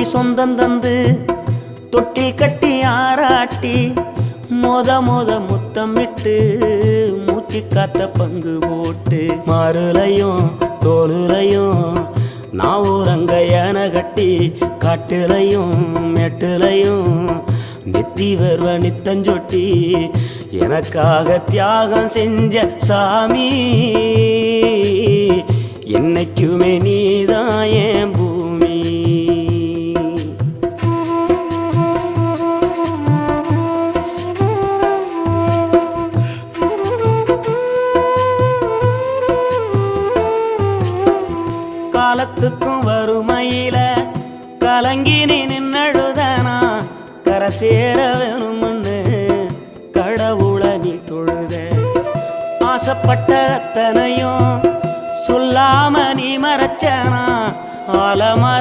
கோடி சொந்தம் தந்து தொட்டி கட்டி ஆராட்டி மொத முத்தமிட்டு மூச்சு காத்த பங்கு போட்டு மாறுலையும் தோலுலையும் நான் ஊரங்க யானை கட்டி காட்டுலையும் மெட்டுலையும் நெத்தி வருவ நித்தஞ்சொட்டி எனக்காக தியாகம் செஞ்ச சாமி என்னைக்குமே நீதான் என் பூமி. காலத்துக்கும் வறுமையில கலங்கி நீ நின்னழுதனா கரை சேர வேணும்னு கடவுளை நீ தொழுத ஆசைப்பட்ட அத்தனையும் சொல்லாம நீ மறைச்சனா ஆலமர